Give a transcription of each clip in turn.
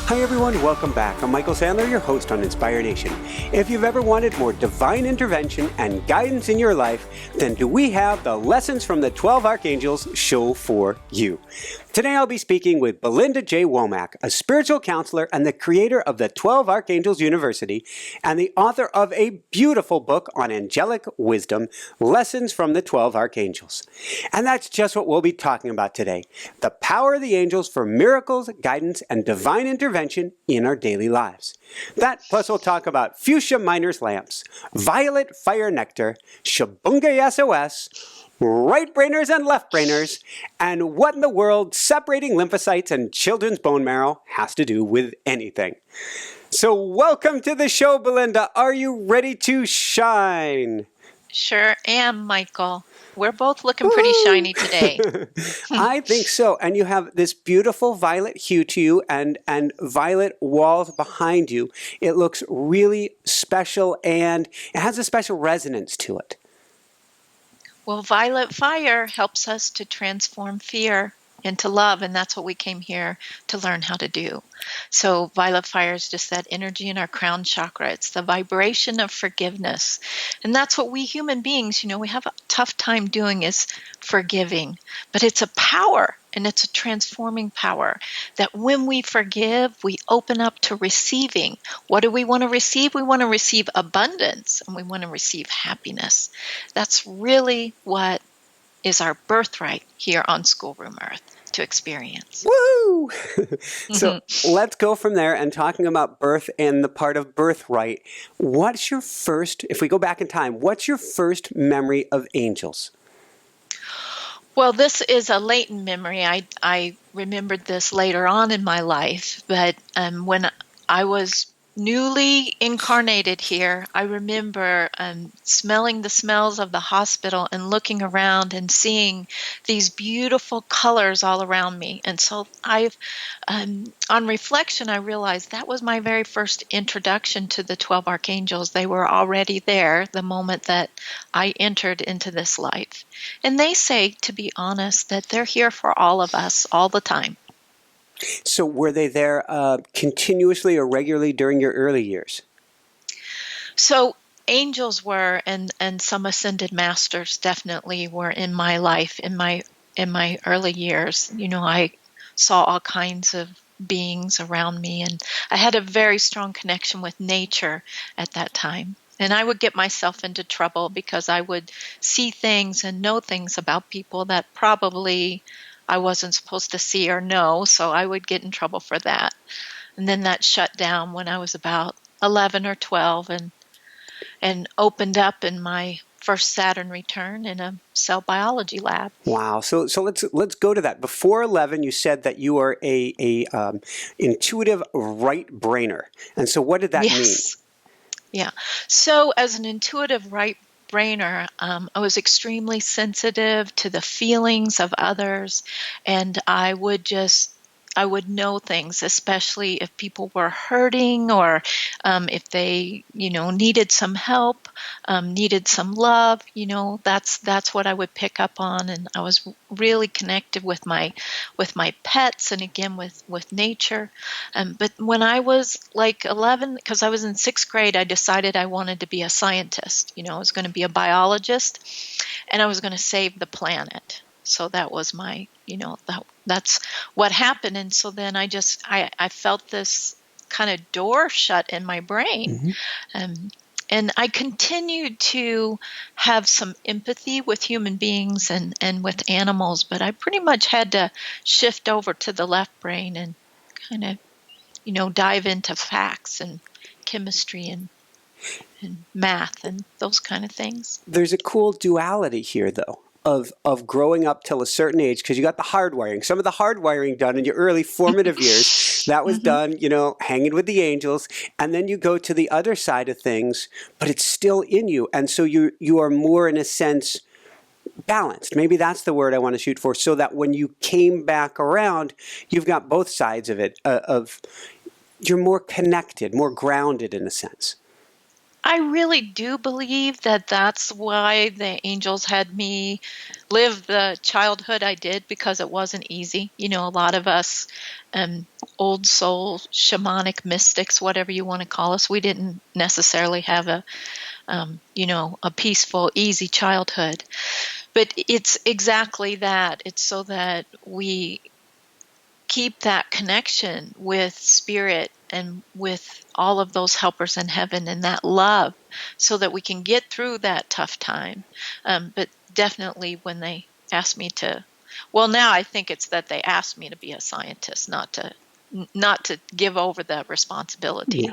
Hi everyone, welcome back. I'm Michael Sandler, your host on Inspire Nation. If you've ever wanted more divine intervention and guidance in your life, then do we have the Lessons from the 12 Archangels show for you. Today I'll be speaking with Belinda J. Womack, a spiritual counselor and the creator of the 12 Archangels University and the author of a beautiful book on angelic wisdom, Lessons from the 12 Archangels. And that's just what we'll be talking about today, the power of the angels for miracles, guidance, and divine intervention in our daily lives. That plus we'll talk about fuchsia miner's lamps, violet fire nectar, Shabunga SOS, right brainers and left brainers, and what in the world separating lymphocytes and children's bone marrow has to do with anything. So welcome to the show, Belinda. Are you ready to shine? Sure am, Michael. We're both looking pretty shiny today. I think so. And you have this beautiful violet hue to you and violet walls behind you. It looks really special and it has a special resonance to it. Well, violet fire helps us to transform fear into love, and that's what we came here to learn how to do. So violet fire is just that energy in our crown chakra. It's the vibration of forgiveness. And that's what we human beings, we have a tough time doing is forgiving. But it's a power, and it's a transforming power that when we forgive, we open up to receiving. What do we want to receive? We want to receive abundance, and we want to receive happiness. That's really what is our birthright here on Schoolroom Earth to experience. Woo! So let's go from there and talking about birth and the part of birthright. What's your first, if we go back in time, what's your first memory of angels? Well, this is a latent memory. I remembered this later on in my life, but when I was newly incarnated here, I remember smelling the smells of the hospital and looking around and seeing these beautiful colors all around me. And so on reflection, I realized that was my very first introduction to the 12 Archangels. They were already there the moment that I entered into this life. And they say, to be honest, that they're here for all of us all the time. So were they there continuously or regularly during your early years? So angels were, and some ascended masters definitely were in my life, in my early years. I saw all kinds of beings around me, and I had a very strong connection with nature at that time. And I would get myself into trouble because I would see things and know things about people that probably I wasn't supposed to see or know, so I would get in trouble for that. And then that shut down when I was about 11 or 12 and opened up in my first Saturn return in a cell biology lab. Wow. So let's go to that. Before 11, you said that you are a intuitive right brainer. And so what did that mean? Yeah. So as an intuitive right brainer, I was extremely sensitive to the feelings of others, and I would know things, especially if people were hurting or if they, needed some help, needed some love. That's what I would pick up on, and I was really connected with my pets and again with nature. But when I was like 11, because I was in 6th grade, I decided I wanted to be a scientist. I was going to be a biologist, and I was going to save the planet. So that was my, that's what happened. And so then I felt this kind of door shut in my brain. And I continued to have some empathy with human beings and with animals, but I pretty much had to shift over to the left brain and kind of, dive into facts and chemistry and math and those kind of things. There's a cool duality here, though, of growing up till a certain age, because you got the hardwiring. Some of the hardwiring done in your early formative years, that was done, hanging with the angels. And then you go to the other side of things, but it's still in you. And so you are more, in a sense, balanced. Maybe that's the word I want to shoot for, so that when you came back around, you've got both sides of it, you're more connected, more grounded in a sense. I really do believe that that's why the angels had me live the childhood I did, because it wasn't easy. A lot of us, um, old soul shamanic mystics, whatever you want to call us, we didn't necessarily have a peaceful, easy childhood. But it's exactly that. It's so that we keep that connection with spirit and with all of those helpers in heaven and that love, so that we can get through that tough time. But definitely when they asked me to, well, now I think it's that they asked me to be a scientist, not to give over the Yeah. responsibility.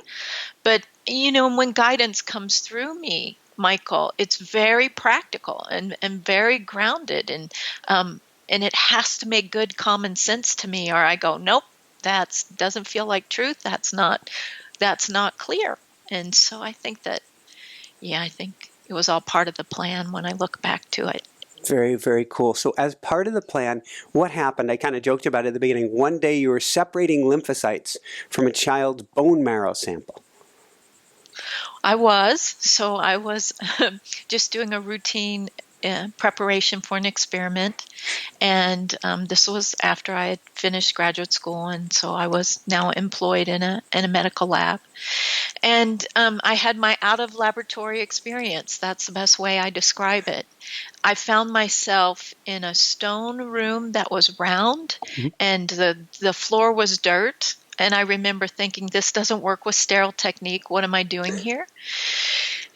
But when guidance comes through me, Michael, it's very practical and very grounded, and it has to make good common sense to me, or I go, nope, that doesn't feel like truth. That's not clear. And so I think that, yeah, I think it was all part of the plan when I look back to it. Very, very cool. So, as part of the plan, what happened? I kind of joked about it at the beginning. One day you were separating lymphocytes from a child's bone marrow sample. I was just doing a routine preparation for an experiment. And this was after I had finished graduate school, and so I was now employed in a medical lab. And I had my out of laboratory experience. That's the best way I describe it. I found myself in a stone room that was round, Mhm. and the floor was dirt. And I remember thinking, this doesn't work with sterile technique. What am I doing here?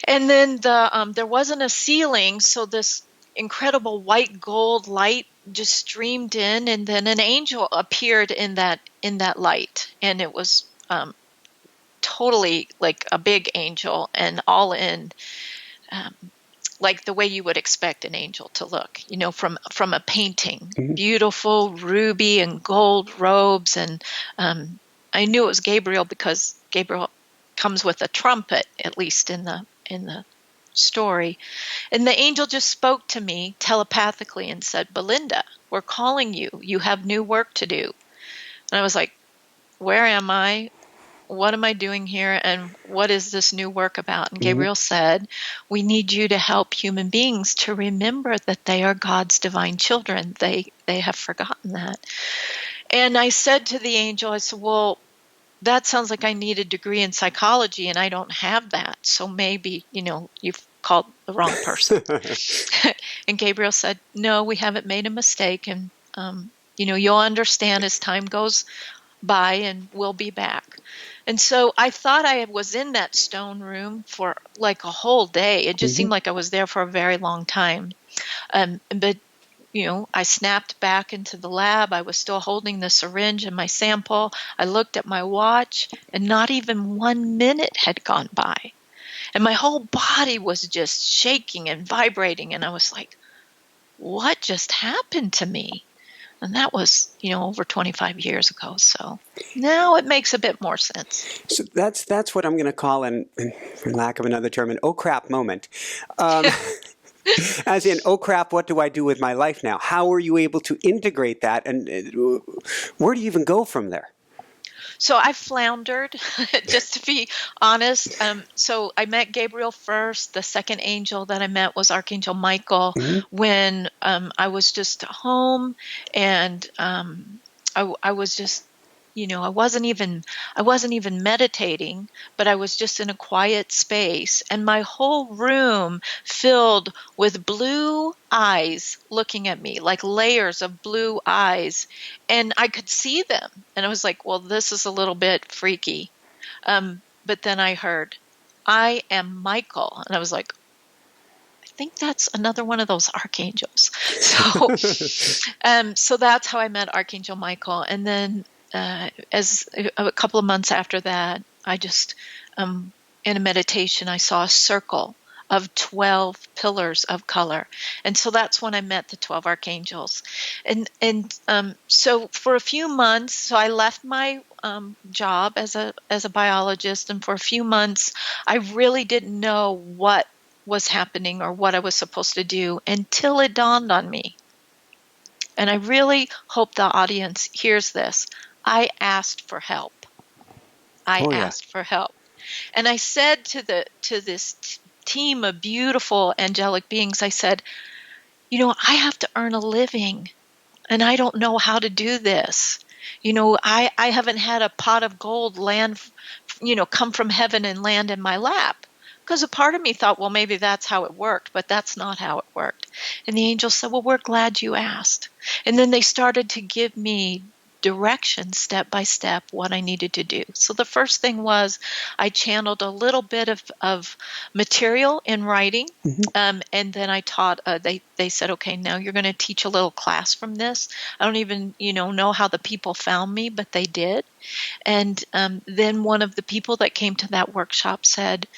And then there wasn't a ceiling, so this incredible white gold light just streamed in, and then an angel appeared in that light, and it was totally like a big angel, and all in um, like the way you would expect an angel to look, from a painting, Mhm. beautiful ruby and gold robes, and I knew it was Gabriel because Gabriel comes with a trumpet, at least in the story. And the angel just spoke to me telepathically and said, Belinda, we're calling you. You have new work to do. And I was like, where am I? What am I doing here? And what is this new work about? And Mhm. Gabriel said, we need you to help human beings to remember that they are God's divine children. They have forgotten that. And I said to the angel, I said, well, that sounds like I need a degree in psychology, and I don't have that. So maybe, you've called the wrong person. And Gabriel said, no, we haven't made a mistake. And, you'll understand as time goes by, and we'll be back. And so I thought I was in that stone room for like a whole day. It just seemed Mhm. like I was there for a very long time. But I snapped back into the lab. I was still holding the syringe and my sample. I looked at my watch, and not even 1 minute had gone by. And my whole body was just shaking and vibrating. And I was like, what just happened to me? And that was, over 25 years ago. So now it makes a bit more sense. So that's what I'm going to call, for lack of another term, an oh crap moment. Um, as in, oh crap, what do I do with my life now? How are you able to integrate that, and where do you even go from there? So I floundered, just to be honest. So I met Gabriel first. The second angel that I met was Archangel Michael, Mhm. when I was just home, and I was just, I wasn't even meditating, but I was just in a quiet space, and my whole room filled with blue eyes looking at me, like layers of blue eyes, and I could see them. And I was like, well, this is a little bit freaky. But then I heard, I am Michael. And I was like, I think that's another one of those archangels. So that's how I met Archangel Michael. And then as a couple of months after that, I just, in a meditation, I saw a circle of 12 pillars of color. And so that's when I met the 12 archangels. And so for a few months, so I left my job as a biologist, and for a few months, I really didn't know what was happening or what I was supposed to do until it dawned on me. And I really hope the audience hears this. I asked for help. I Oh yeah. asked for help. And I said to this team of beautiful angelic beings, I said, I have to earn a living, and I don't know how to do this. I haven't had a pot of gold come from heaven and land in my lap. Because a part of me thought, well, maybe that's how it worked, but that's not how it worked. And the angels said, well, we're glad you asked. And then they started to give me direction step by step what I needed to do. So the first thing was I channeled a little bit of material in writing. And then I taught, they said, okay, now you're going to teach a little class from this. I don't even, know how the people found me, but they did. And then one of the people that came to that workshop said,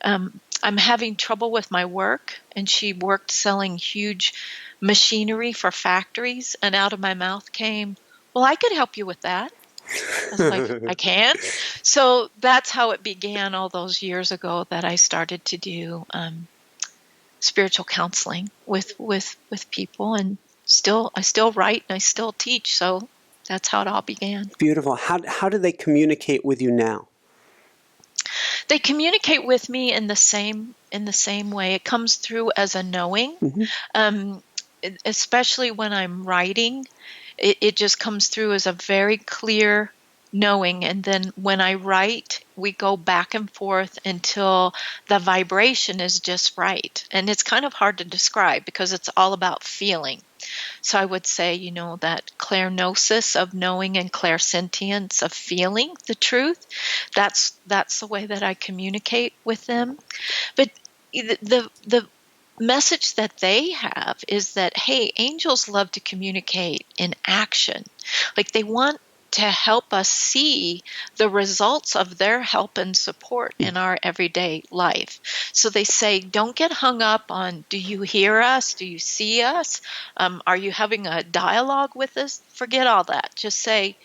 I'm having trouble with my work. And she worked selling huge machinery for factories. And out of my mouth came, well, I could help you with that. I was like, I can? So that's how it began all those years ago, that I started to do spiritual counseling with people. And I still write and I still teach. So that's how it all began. Beautiful. How do they communicate with you now? They communicate with me in the same way. It comes through as a knowing, especially when I'm writing. It just comes through as a very clear knowing. And then when I write, we go back and forth until the vibration is just right. And it's kind of hard to describe because it's all about feeling. So I would say, that clairgnosis of knowing and clairsentience of feeling the truth, that's the way that I communicate with them. But the message that they have is that, hey, angels love to communicate in action. Like they want to help us see the results of their help and support in our everyday life. So they say, don't get hung up on, do you hear us? Do you see us? Are you having a dialogue with us? Forget all that. Just say,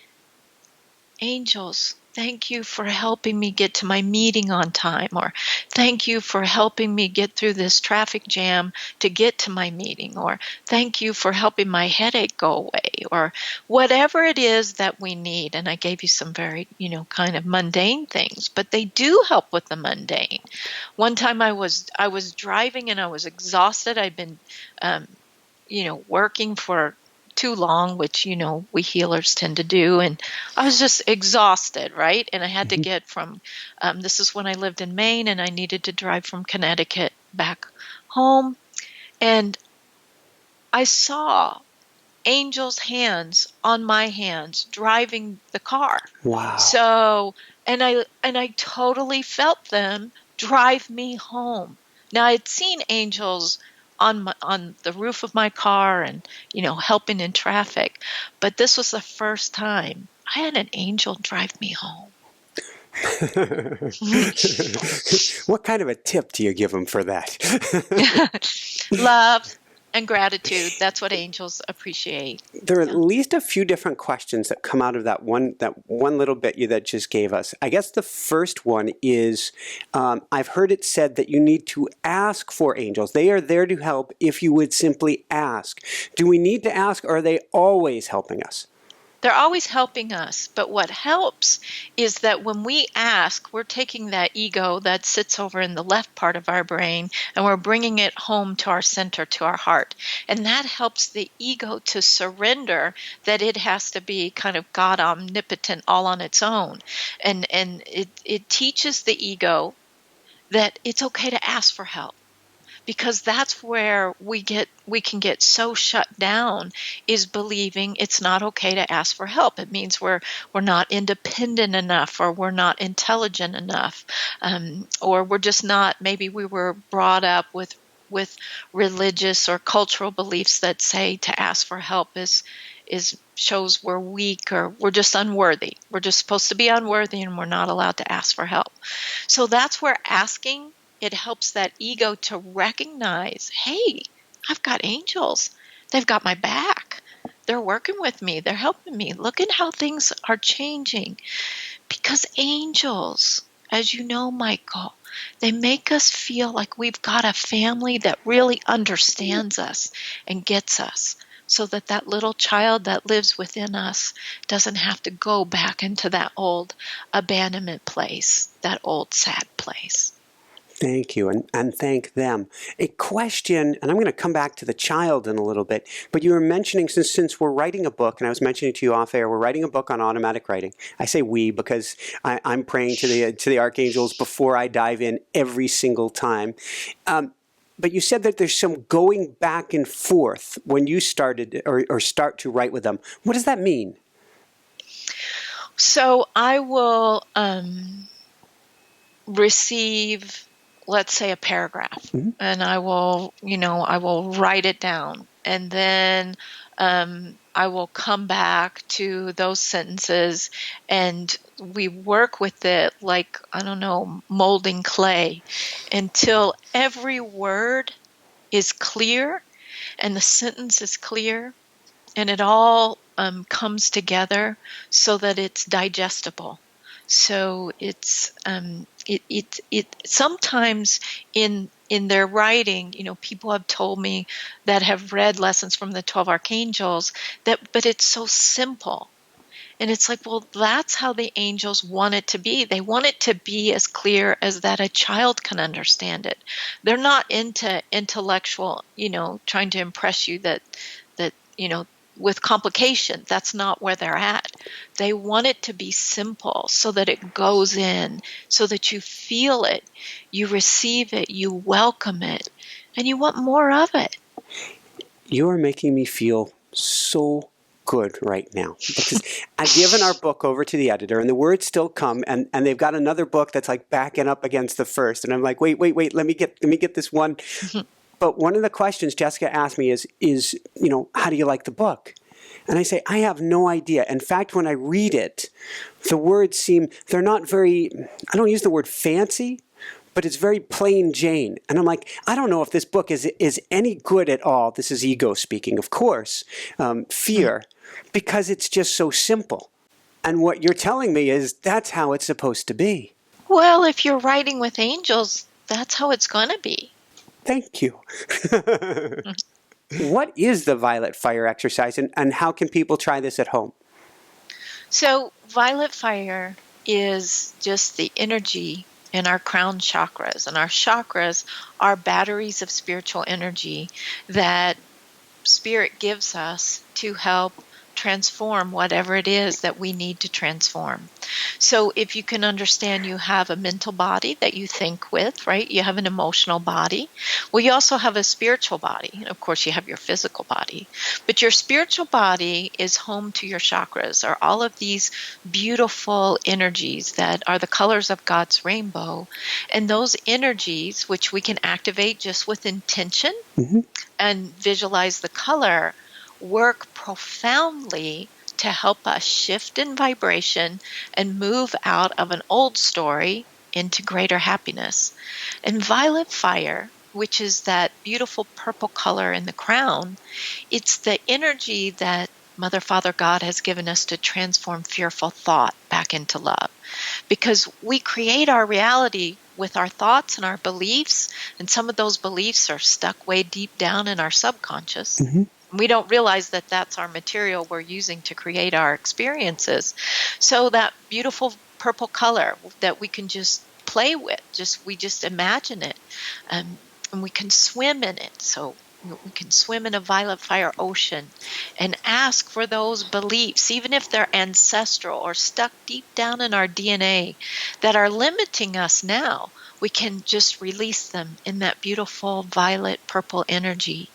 angels, thank you for helping me get to my meeting on time, or thank you for helping me get through this traffic jam to get to my meeting, or thank you for helping my headache go away, or whatever it is that we need. And I gave you some very, kind of mundane things, but they do help with the mundane. One time I was driving and I was exhausted. I'd been, working for too long, which, we healers tend to do. And I was just exhausted, right? And I had to get from, this is when I lived in Maine, and I needed to drive from Connecticut back home. And I saw angels' hands on my hands driving the car. Wow. So, and I totally felt them drive me home. Now I'd seen angels on the roof of my car and, helping in traffic, but this was the first time I had an angel drive me home. What kind of a tip do you give them for that? Love and gratitude. That's what angels appreciate. There are at least a few different questions that come out of that one little bit you that just gave us. I guess the first one is, I've heard it said that you need to ask for angels. They are there to help if you would simply ask. Do we need to ask, or are they always helping us? They're always helping us, but what helps is that when we ask, we're taking that ego that sits over in the left part of our brain and we're bringing it home to our center, to our heart. And that helps the ego to surrender that it has to be kind of God omnipotent all on its own. And it teaches the ego that it's okay to ask for help. Because that's where we can get so shut down, is believing it's not okay to ask for help. It means we're not independent enough, or we're not intelligent enough, or we're just not. Maybe we were brought up with religious or cultural beliefs that say to ask for help is shows we're weak, or we're just unworthy. We're just supposed to be unworthy, and we're not allowed to ask for help. So that's where asking, it helps that ego to recognize, hey, I've got angels. They've got my back. They're working with me. They're helping me. Look at how things are changing. Because angels, as you know, Michael, they make us feel like we've got a family that really understands us and gets us. so that that little child that lives within us doesn't have to go back into that old abandonment place, that old sad place. Thank you, and thank them. A question, and I'm going to come back to the child in a little bit, but you were mentioning, since we're writing a book, and I was mentioning to you off air, we're writing a book on automatic writing. I say we because I'm praying to the archangels before I dive in every single time. But you said that there's some going back and forth when you started or start to write with them. What does that mean? So I will receive, let's say, a paragraph, Mm-hmm. and I will write it down, and then I will come back to those sentences, and we work with it like, I don't know, molding clay, until every word is clear and the sentence is clear, and it all comes together so that it's digestible. So it's it sometimes in their writing, people have told me that have read lessons from the 12 archangels but it's so simple. And it's like, well, that's how the angels want it to be. They want it to be as clear as that a child can understand it. They're not into intellectual, trying to impress you that with complication. That's not where they're at. They want it to be simple so that it goes in, so that you feel it, you receive it, you welcome it, and you want more of it. You are making me feel so good right now, because I've given our book over to the editor and the words still come, and they've got another book that's like backing up against the first, and I'm like, wait, let me get this one. But one of the questions Jessica asked me is how do you like the book? And I say, I have no idea. In fact, when I read it, the words they're not very, I don't use the word fancy, but it's very plain Jane. And I'm like, I don't know if this book is any good at all. This is ego speaking, of course, fear, because it's just so simple. And what you're telling me is that's how it's supposed to be. Well, if you're writing with angels, that's how it's going to be. Thank you. What is the violet fire exercise, and how can people try this at home? So violet fire is just the energy in our crown chakras. And our chakras are batteries of spiritual energy that Spirit gives us to help transform whatever it is that we need to transform. So if you can understand, you have a mental body that you think with, right? You have an emotional body. Well, you also have a spiritual body. And of course, you have your physical body. But your spiritual body is home to your chakras, are all of these beautiful energies that are the colors of God's rainbow. And those energies, which we can activate just with intention and visualize the color, work profoundly to help us shift in vibration and move out of an old story into greater happiness. And violet fire, which is that beautiful purple color in the crown, it's the energy that Mother, Father, God has given us to transform fearful thought back into love. Because we create our reality with our thoughts and our beliefs, and some of those beliefs are stuck way deep down in our subconscious. We don't realize that that's our material we're using to create our experiences. So that beautiful purple color that we can just play with, we just imagine it, and we can swim in it. So we can swim in a violet fire ocean and ask for those beliefs, even if they're ancestral or stuck deep down in our DNA that are limiting us now. We can just release them in that beautiful violet purple energy.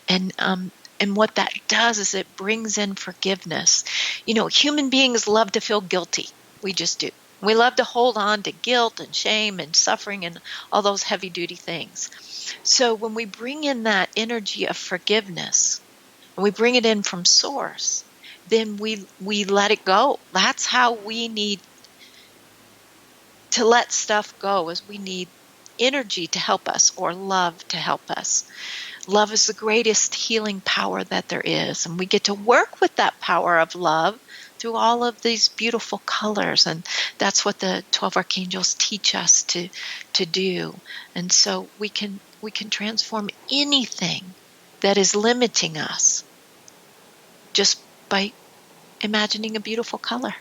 And what that does is it brings in forgiveness. Human beings love to feel guilty. We just do. We love to hold on to guilt and shame and suffering and all those heavy-duty things. So when we bring in that energy of forgiveness, and we bring it in from source, then we let it go. That's how we need to let stuff go, is we need energy to help us, or love to help us. Love is the greatest healing power that there is, and we get to work with that power of love through all of these beautiful colors, and that's what the 12 archangels teach us to do. And so we can transform anything that is limiting us just by imagining a beautiful color.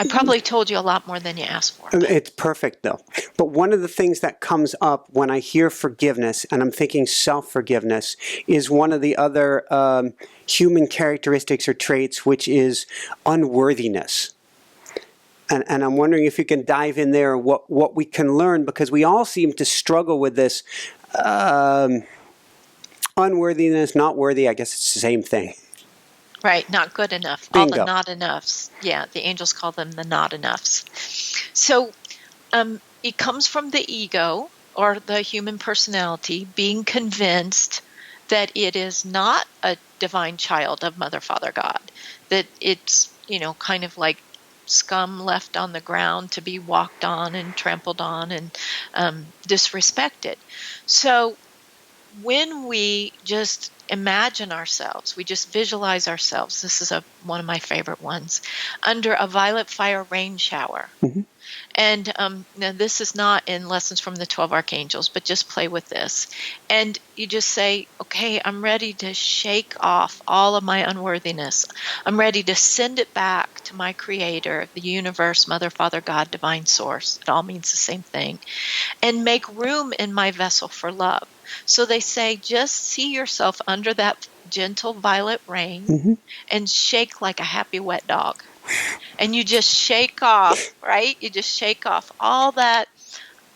I probably told you a lot more than you asked for. It's perfect, though. But one of the things that comes up when I hear forgiveness, and I'm thinking self-forgiveness, is one of the other human characteristics or traits, which is unworthiness. And I'm wondering if you can dive in there, what we can learn, because we all seem to struggle with this unworthiness, not worthy. I guess it's the same thing. Right, not good enough. Bingo. All the not enoughs. Yeah, the angels call them the not enoughs. So it comes from the ego or the human personality being convinced that it is not a divine child of Mother, Father, God, that it's, kind of like scum left on the ground to be walked on and trampled on and disrespected. So when we just imagine ourselves, we just visualize ourselves, this is one of my favorite ones, under a violet fire rain shower. Mm-hmm. And now this is not in Lessons from the 12 Archangels, but just play with this. And you just say, okay, I'm ready to shake off all of my unworthiness. I'm ready to send it back to my Creator, the universe, Mother, Father, God, Divine Source. It all means the same thing. And make room in my vessel for love. So they say, just see yourself under that gentle violet rain Mm-hmm. and shake like a happy wet dog. And you just shake off, right? You just shake off all that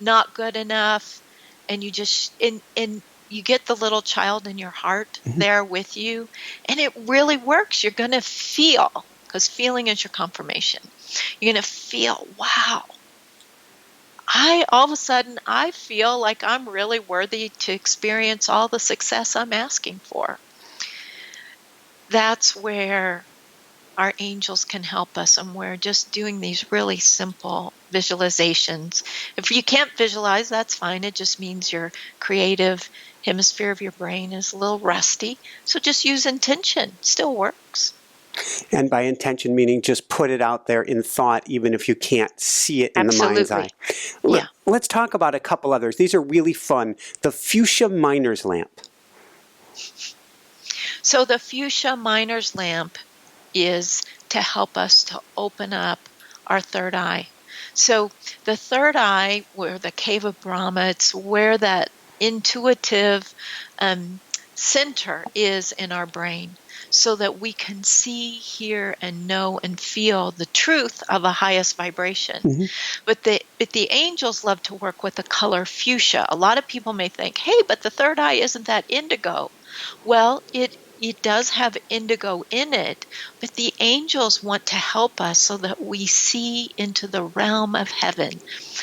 not good enough. And you just, and you get the little child in your heart Mm-hmm. there with you. And it really works. You're going to feel, because feeling is your confirmation. You're going to feel, wow. All of a sudden, I feel like I'm really worthy to experience all the success I'm asking for. That's where our angels can help us, and we're just doing these really simple visualizations. If you can't visualize, that's fine. It just means your creative hemisphere of your brain is a little rusty. So just use intention. Still works. And by intention, meaning just put it out there in thought, even if you can't see it in the mind's eye. Yeah. Let's talk about a couple others. These are really fun. The fuchsia miner's lamp. So the fuchsia miner's lamp is to help us to open up our third eye. So the third eye, where the cave of Brahma, it's where that intuitive center is in our brain, so that we can see, hear, and know and feel the truth of a highest vibration. Mm-hmm. But the angels love to work with the color fuchsia. A lot of people may think, hey, but the third eye, isn't that indigo? Well, it does have indigo in it, but the angels want to help us so that we see into the realm of heaven,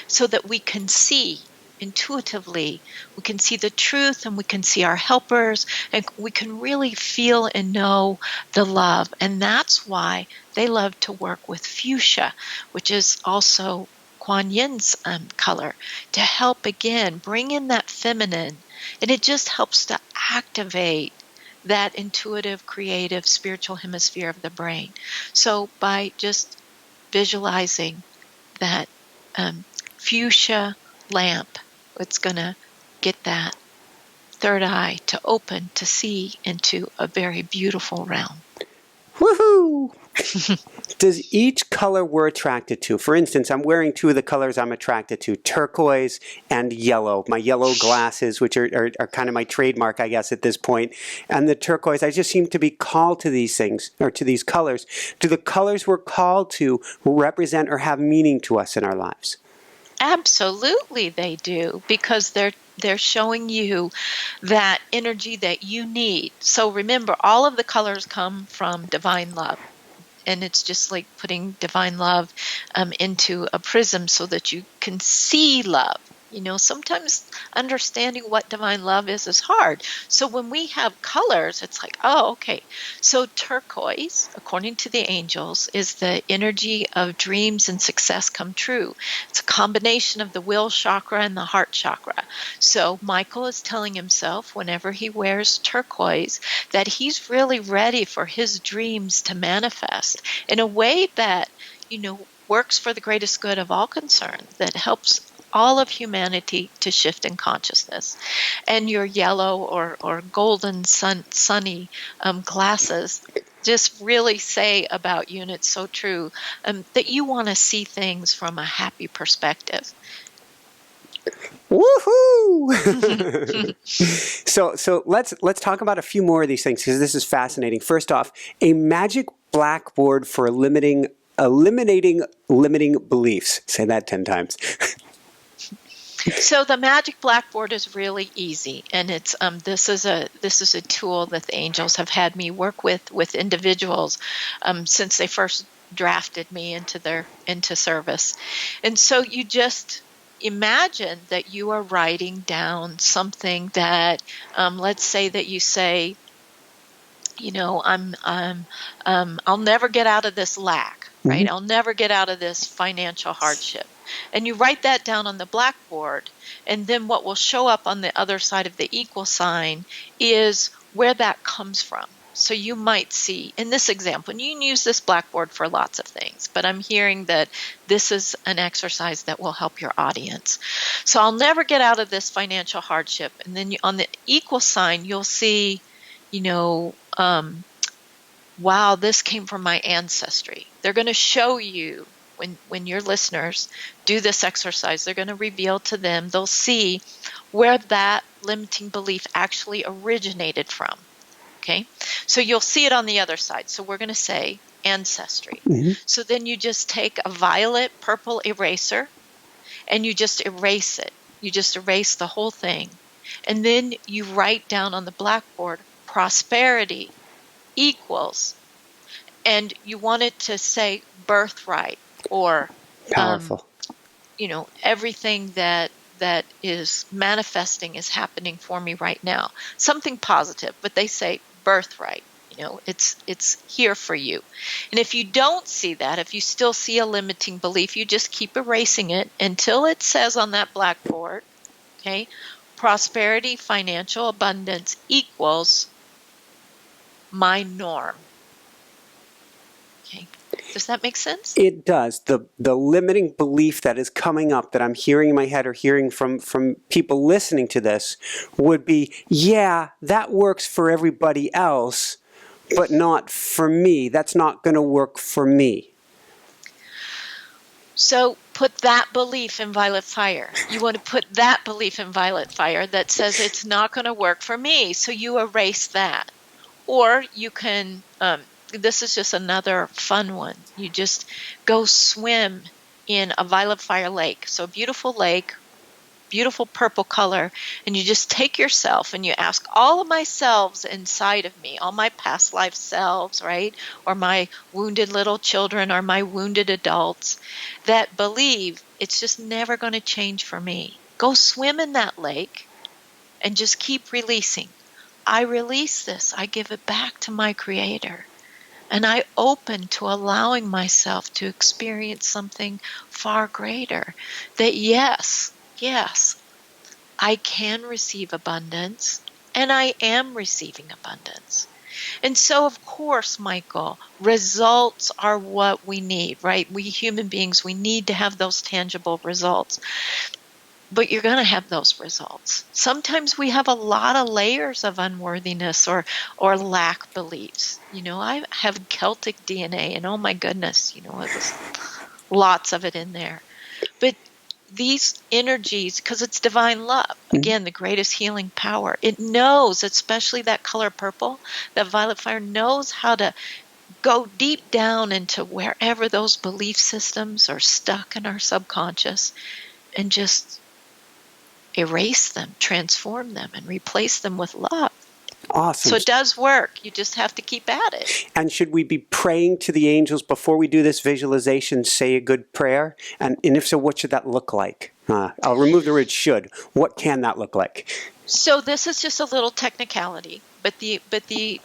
so that we can see intuitively. We can see the truth, and we can see our helpers, and we can really feel and know the love. And that's why they love to work with fuchsia, which is also Kuan Yin's color, to help, again, bring in that feminine. And it just helps to activate that intuitive, creative, spiritual hemisphere of the brain. So by just visualizing that fuchsia lamp, it's going to get that third eye to open to see into a very beautiful realm. Woohoo! Does each color we're attracted to, for instance, I'm wearing two of the colors I'm attracted to, turquoise and yellow, my yellow glasses, which are kind of my trademark, I guess, at this point, and the turquoise, I just seem to be called to these things, or to these colors. Do the colors we're called to represent or have meaning to us in our lives? Absolutely they do, because they're showing you that energy that you need. So remember, all of the colors come from divine love. And it's just like putting divine love into a prism so that you can see love. Sometimes understanding what divine love is hard. So when we have colors, it's like, oh, okay. So turquoise, according to the angels, is the energy of dreams and success come true. It's a combination of the will chakra and the heart chakra. So Michael is telling himself, whenever he wears turquoise, that he's really ready for his dreams to manifest in a way that, works for the greatest good of all concerned, that helps all of humanity to shift in consciousness. And your yellow or golden sunny glasses just really say about you, and it's so true, that you want to see things from a happy perspective. Woohoo! So let's talk about a few more of these things because this is fascinating. First off, a magic blackboard for eliminating limiting beliefs. Say that 10 times. So the magic blackboard is really easy, and it's this is a tool that the angels have had me work with individuals since they first drafted me into service. And so you just imagine that you are writing down something that, let's say that you say, I'll never get out of this lack, right? Mm-hmm. I'll never get out of this financial hardship. And you write that down on the blackboard, and then what will show up on the other side of the equal sign is where that comes from. So you might see, in this example, and you can use this blackboard for lots of things, but I'm hearing that this is an exercise that will help your audience. So I'll never get out of this financial hardship. And then on the equal sign, you'll see, wow, this came from my ancestry. They're going to show you when your listeners do this exercise, they're going to reveal to them, they'll see where that limiting belief actually originated from. Okay, so you'll see it on the other side. So we're going to say ancestry. Mm-hmm. So then you just take a violet purple eraser and you just erase it. You just erase the whole thing. And then you write down on the blackboard, prosperity equals, and you want it to say birthright or Powerful. everything that is manifesting is happening for me right now. Something positive, but they say birthright. It's here for you. And if you don't see that, if you still see a limiting belief, you just keep erasing it until it says on that blackboard, okay, prosperity, financial abundance equals my norm. Okay. Does that make sense? It does. The limiting belief that is coming up that I'm hearing in my head or hearing from people listening to this would be, yeah, that works for everybody else, but not for me. That's not going to work for me. So put that belief in violet fire. You want to put that belief in violet fire that says it's not going to work for me. So you erase that. Or you can, this is just another fun one. You just go swim in a violet fire lake. So a beautiful lake, beautiful purple color, and you just take yourself and you ask all of my selves inside of me, all my past life selves, right? Or my wounded little children or my wounded adults that believe it's just never going to change for me. Go swim in that lake and just keep releasing. I release this. I give it back to my Creator. And I open to allowing myself to experience something far greater. That yes, I can receive abundance, and I am receiving abundance. And so, of course, Michael, results are what we need, right? We human beings, we need to have those tangible results. But you're going to have those results. Sometimes we have a lot of layers of unworthiness or lack beliefs. I have Celtic DNA, and oh my goodness, it was lots of it in there. But these energies, because it's divine love, again, the greatest healing power, it knows, especially that color purple, that violet fire knows how to go deep down into wherever those belief systems are stuck in our subconscious and just erase them, transform them, and replace them with love. Awesome. So it does work. You just have to keep at it. And should we be praying to the angels before we do this visualization, say a good prayer? And if so, what should that look like? I'll remove the word should. What can that look like? So this is just a little technicality, but the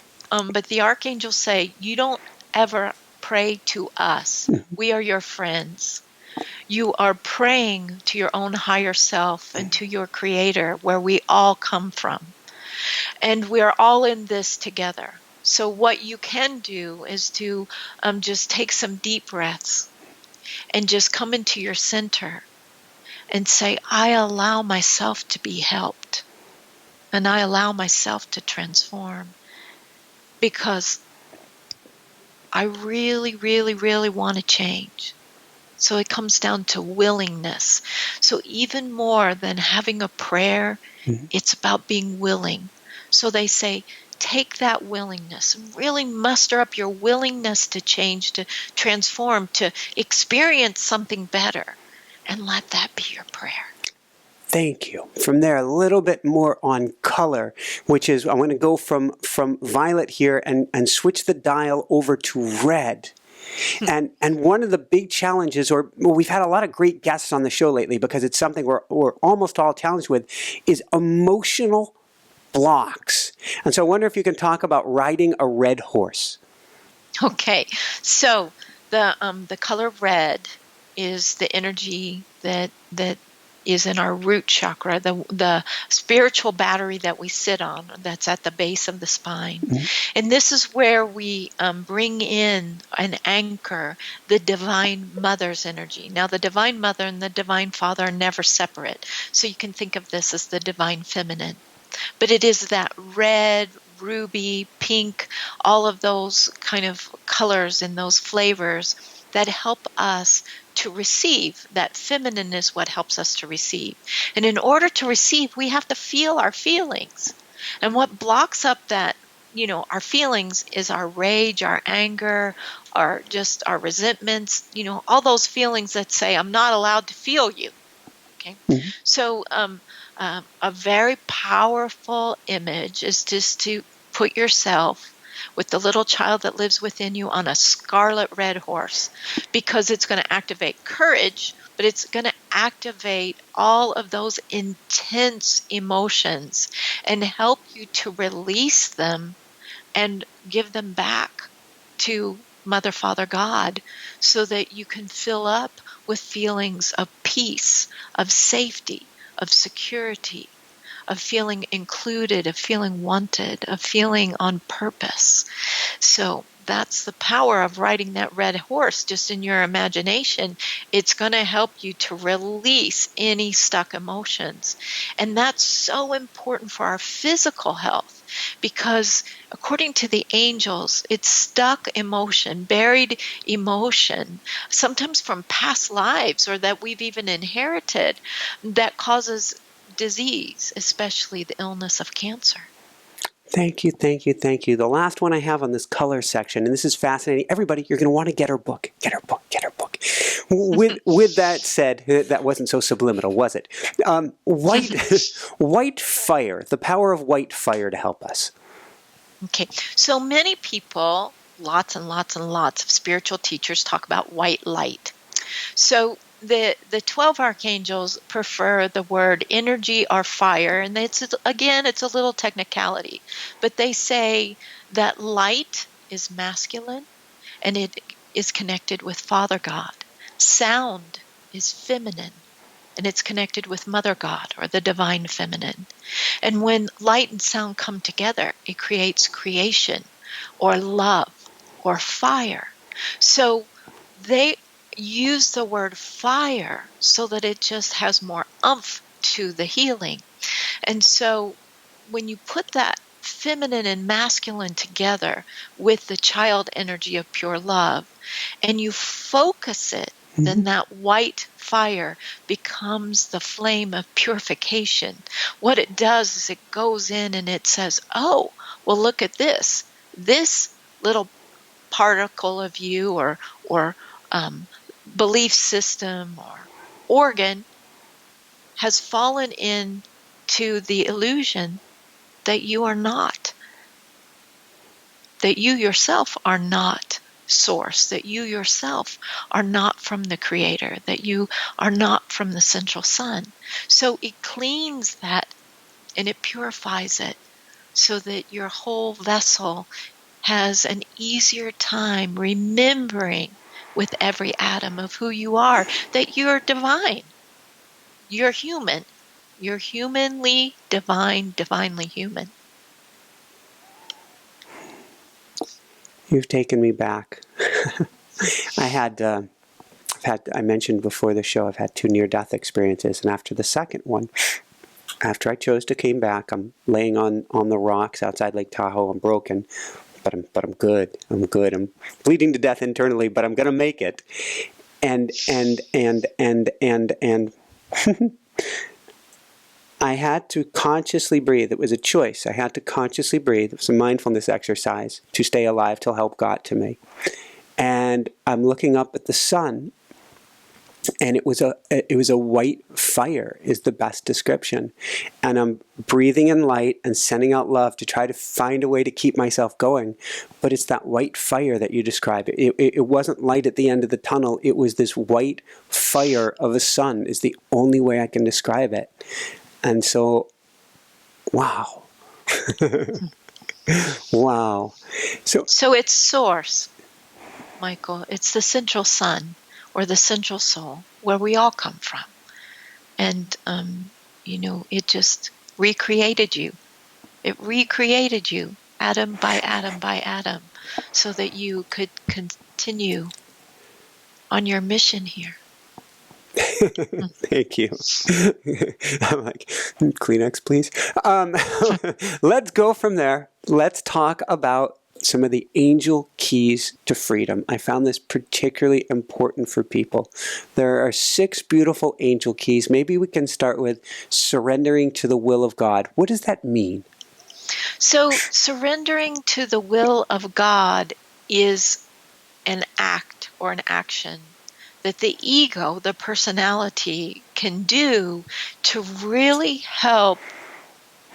archangels say you don't ever pray to us. We are your friends. You are praying to your own higher self and to your Creator, where we all come from. And we are all in this together. So what you can do is to just take some deep breaths and just come into your center and say, I allow myself to be helped, and I allow myself to transform, because I really, really, really want to change. So it comes down to willingness. So even more than having a prayer, Mhm. it's about being willing. So they say, take that willingness and really muster up your willingness to change, to transform, to experience something better, and let that be your prayer. Thank you. From there, a little bit more on color, which is, I want to go from violet here and switch the dial over to red. And one of the big challenges, or well, we've had a lot of great guests on the show lately because it's something we're almost all challenged with, is emotional blocks. And so I wonder if you can talk about riding a red horse. Okay, so the color red is the energy that is in our root chakra, the spiritual battery that we sit on, that's at the base of the spine. Mhm. And this is where we bring in and anchor the Divine Mother's energy. Now, the Divine Mother and the Divine Father are never separate. So you can think of this as the Divine Feminine. But it is that red, ruby, pink, all of those kind of colors and those flavors that help us to receive. That feminine is what helps us to receive. And in order to receive, we have to feel our feelings. And what blocks up that, our feelings is our rage, our anger, our resentments, all those feelings that say, I'm not allowed to feel you. Okay. Mhm. So, a very powerful image is just to put yourself with the little child that lives within you on a scarlet red horse, because it's going to activate courage, but it's going to activate all of those intense emotions and help you to release them and give them back to Mother, Father, God, so that you can fill up with feelings of peace, of safety, of security, of feeling included, of feeling wanted, of feeling on purpose. So that's the power of riding that red horse just in your imagination. It's going to help you to release any stuck emotions. And that's so important for our physical health, because according to the angels, it's stuck emotion, buried emotion, sometimes from past lives or that we've even inherited, that causes disease, especially the illness of cancer. Thank you, thank you, thank you. The last one I have on this color section, and this is fascinating. Everybody, you're going to want to get her book. Get her book. Get her book. With that said, that wasn't so subliminal, was it? White, white fire. The power of white fire to help us. Okay, so many people, lots and lots and lots of spiritual teachers talk about white light. So the 12 archangels prefer the word energy or fire, and it's a little technicality, but they say that light is masculine and it is connected with Father God. Sound is feminine and it's connected with Mother God, or the divine feminine. And when light and sound come together, it creates creation or love or fire. So they use the word fire so that it just has more umph to the healing. And so when you put that feminine and masculine together with the child energy of pure love, and you focus it, Mm-hmm. then that white fire becomes the flame of purification. What it does is it goes in and it says, oh, well, look at this. This little particle of you or belief system or organ has fallen into the illusion that you are not, that you yourself are not source, that you yourself are not from the creator, that you are not from the central sun. So it cleans that and it purifies it so that your whole vessel has an easier time remembering with every atom of who you are, that you're divine, you're human, you're humanly divine, divinely human. You've taken me back. I had I mentioned before the show, I've had 2 near-death experiences, and after the second one, after I chose to came back, I'm laying on the rocks outside Lake Tahoe. I'm broken, but I'm good. I'm good. I'm bleeding to death internally, but I'm gonna make it. And I had to consciously breathe. It was a choice. I had to consciously breathe. It was a mindfulness exercise to stay alive till help got to me. And I'm looking up at the sun, and it was a white fire is the best description. And I'm breathing in light and sending out love to try to find a way to keep myself going. But it's that white fire that you describe. It wasn't light at the end of the tunnel. It was this white fire of a sun is the only way I can describe it. And so, wow. Wow. So it's source, Michael. It's the central sun or the central soul where we all come from. And, it just recreated you. It recreated you atom by atom by atom so that you could continue on your mission here. Thank you. I'm like, Kleenex, please. Let's go from there. Let's talk about some of the angel keys to freedom. I found this particularly important for people. There are 6 beautiful angel keys. Maybe we can start with surrendering to the will of God. What does that mean? So surrendering to the will of God is an act or an action that the ego, the personality, can do to really help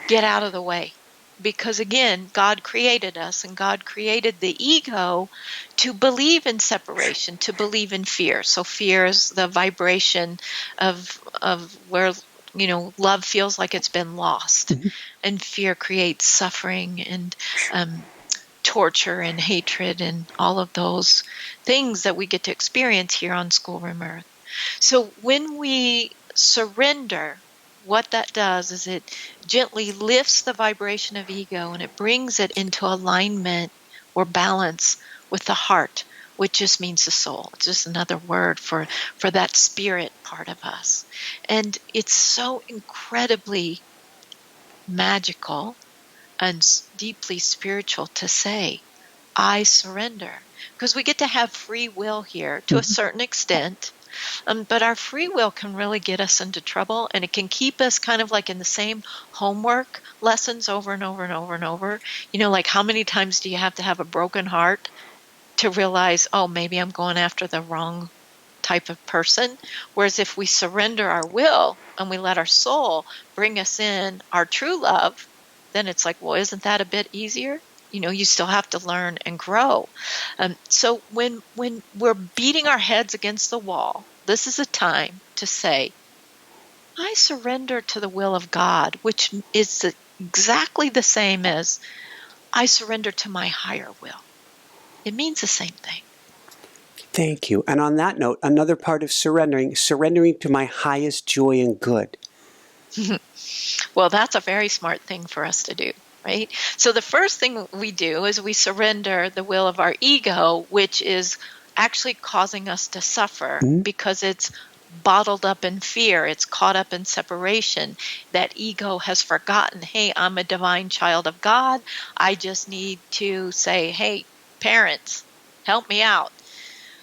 get out of the way. Because again, God created us, and God created the ego to believe in separation, to believe in fear. So fear is the vibration of where love feels like it's been lost, and fear creates suffering and torture and hatred and all of those things that we get to experience here on Schoolroom Earth. So when we surrender, what that does is it gently lifts the vibration of ego and it brings it into alignment or balance with the heart, which just means the soul. It's just another word for that spirit part of us. And it's so incredibly magical and deeply spiritual to say, I surrender. Because we get to have free will here to a certain extent. But our free will can really get us into trouble, and it can keep us kind of like in the same homework lessons over and over and over and over. Like how many times do you have to have a broken heart to realize, oh, maybe I'm going after the wrong type of person? Whereas if we surrender our will and we let our soul bring us in our true love, then it's like, well, isn't that a bit easier? You still have to learn and grow. So when we're beating our heads against the wall, this is a time to say, I surrender to the will of God, which is exactly the same as I surrender to my higher will. It means the same thing. Thank you. And on that note, another part of surrendering to my highest joy and good. Well, that's a very smart thing for us to do, right? So the first thing we do is we surrender the will of our ego, which is actually causing us to suffer because it's bottled up in fear. It's caught up in separation. That ego has forgotten, hey, I'm a divine child of God. I just need to say, hey, parents, help me out.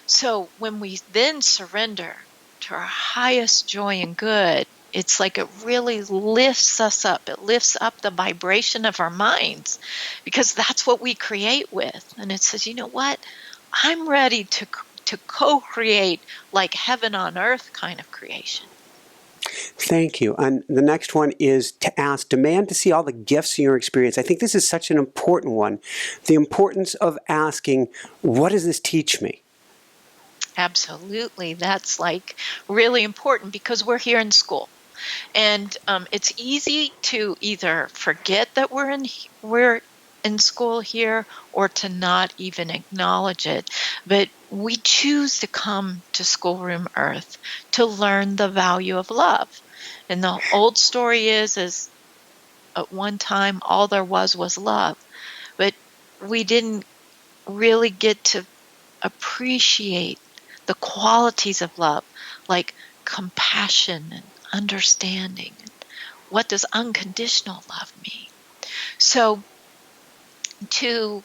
So when we then surrender to our highest joy and good, it's like it really lifts us up. It lifts up the vibration of our minds because that's what we create with. And it says, you know what? I'm ready to co-create like heaven on earth kind of creation. Thank you. And the next one is to ask, demand to see all the gifts in your experience. I think this is such an important one. The importance of asking, what does this teach me? Absolutely. That's like really important because we're here in school. And it's easy to either forget that we're in school here or to not even acknowledge it. But we choose to come to Schoolroom Earth to learn the value of love. And the old story is at one time all there was love. But we didn't really get to appreciate the qualities of love, like compassion and understanding. What does unconditional love mean? So to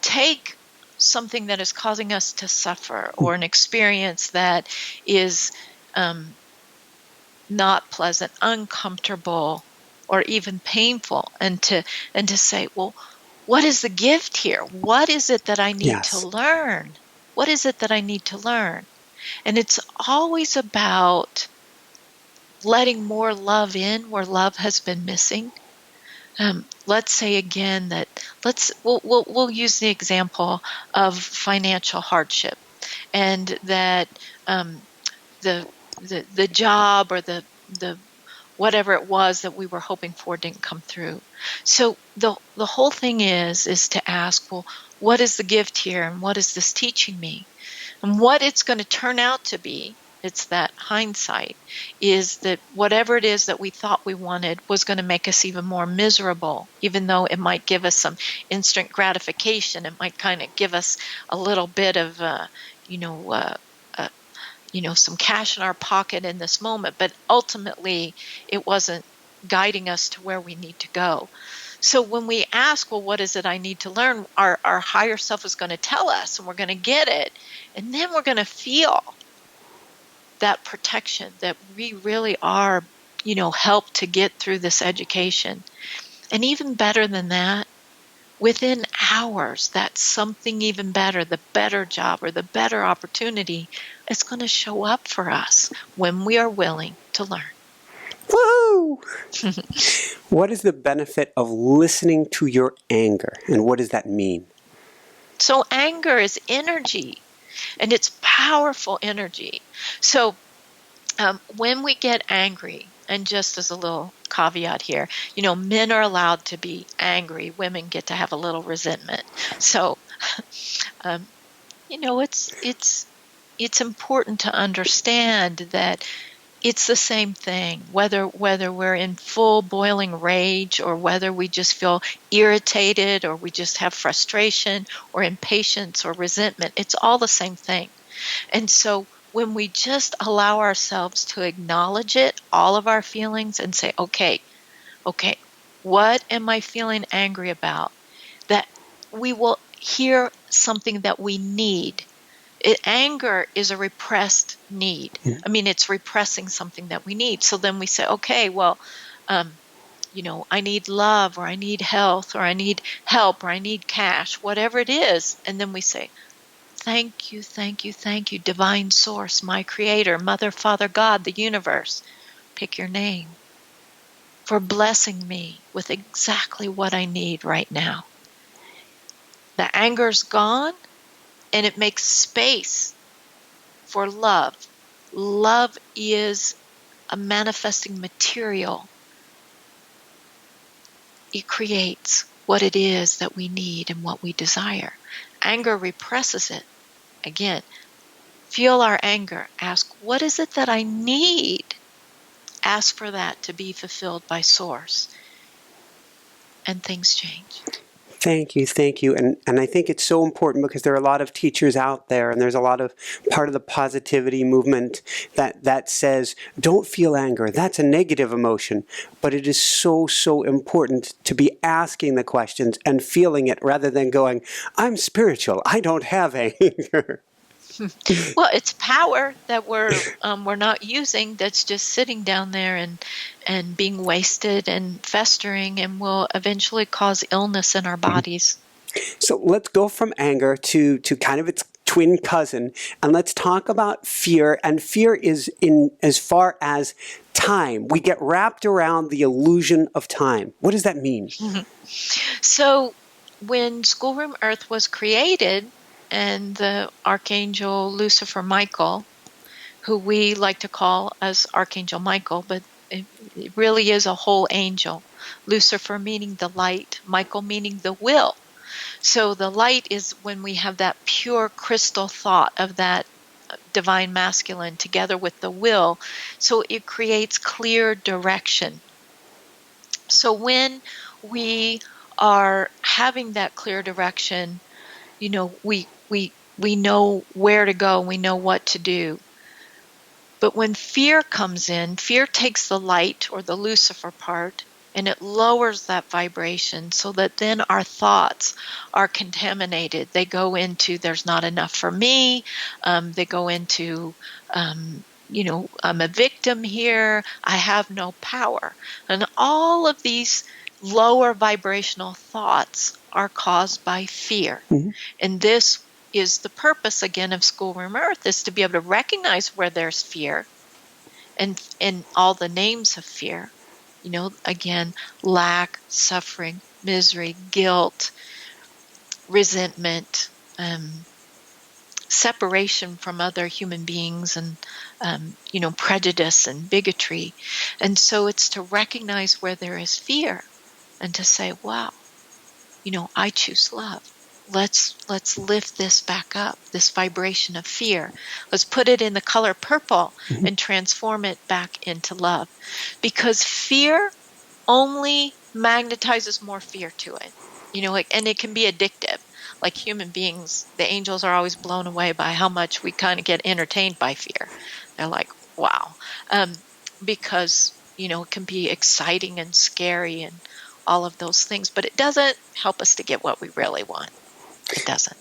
take something that is causing us to suffer, or an experience that is not pleasant, uncomfortable, or even painful, and to say, well, what is the gift here? What is it that I need to Yes. learn? What is it that I need to learn? And it's always about letting more love in where love has been missing. Let's say again that we'll use the example of financial hardship, and that the job, or the whatever it was that we were hoping for didn't come through. So the whole thing is to ask, well, what is the gift here, and what is this teaching me? And what it's going to turn out to be, it's that hindsight, is that whatever it is that we thought we wanted was going to make us even more miserable, even though it might give us some instant gratification. It might kind of give us a little bit of, some cash in our pocket in this moment, but ultimately it wasn't guiding us to where we need to go. So when we ask, well, what is it I need to learn? Our higher self is going to tell us, and we're going to get it. And then we're going to feel that protection, that we really are, helped to get through this education. And even better than that, within hours, that something even better, the better job or the better opportunity, is going to show up for us when we are willing to learn. Woo! What is the benefit of listening to your anger, and what does that mean? So anger is energy, and it's powerful energy. So when we get angry, and just as a little caveat here, men are allowed to be angry. Women get to have a little resentment. So, it's important to understand that it's the same thing, whether we're in full boiling rage, or whether we just feel irritated, or we just have frustration or impatience or resentment. It's all the same thing. And so when we just allow ourselves to acknowledge it, all of our feelings, and say, okay, what am I feeling angry about? That we will hear something that we need. Anger is a repressed need. I mean, it's repressing something that we need. So then we say, okay, well, I need love, or I need health, or I need help, or I need cash, whatever it is. And then we say, thank you, thank you, thank you, divine source, my creator, mother, father, God, the universe, pick your name, for blessing me with exactly what I need right now. The anger's gone, and it makes space for love. Love is a manifesting material. It creates what it is that we need and what we desire. Anger represses it. Again, feel our anger. Ask, what is it that I need? Ask for that to be fulfilled by Source. And things change. Thank you. And I think it's so important, because there are a lot of teachers out there, and there's a lot of part of the positivity movement that says, don't feel anger. That's a negative emotion. But it is so, so important to be asking the questions and feeling it, rather than going, I'm spiritual, I don't have anger. Well, it's power that we're not using, that's just sitting down there and being wasted and festering, and will eventually cause illness in our bodies. So let's go from anger to kind of its twin cousin, and let's talk about fear. And fear is in as far as time. We get wrapped around the illusion of time. What does that mean? So when Schoolroom Earth was created, and the Archangel Lucifer Michael, who we like to call as Archangel Michael, but it really is a whole angel. Lucifer meaning the light, Michael meaning the will. So the light is when we have that pure crystal thought of that divine masculine together with the will. So it creates clear direction. So when we are having that clear direction, we We know where to go. We know what to do. But when fear comes in, fear takes the light or the Lucifer part, and it lowers that vibration so that then our thoughts are contaminated. They go into, there's not enough for me. They go into, I'm a victim here. I have no power. And all of these lower vibrational thoughts are caused by fear. Mm-hmm. And this is the purpose, again, of Schoolroom Earth, is to be able to recognize where there's fear and all the names of fear. Again, lack, suffering, misery, guilt, resentment, separation from other human beings, and, prejudice and bigotry. And so it's to recognize where there is fear and to say, wow, I choose love. Let's lift this back up, this vibration of fear. Let's put it in the color purple and transform it back into love. Because fear only magnetizes more fear to it. And it can be addictive. Like human beings, the angels are always blown away by how much we kind of get entertained by fear. They're like, wow. Because, it can be exciting and scary and all of those things, but it doesn't help us to get what we really want. It doesn't.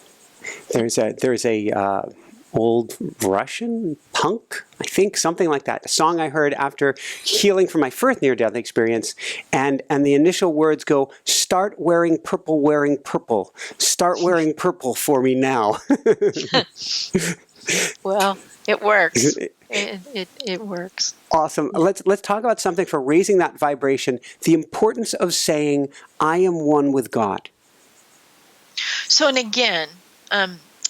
There's a old Russian punk, I think, something like that. A song I heard after healing from my first near-death experience, and the initial words go, "Start wearing purple. Start wearing purple for me now." Well, it works. It works. Awesome. Let's talk about something for raising that vibration. The importance of saying, "I am one with God." So, and again,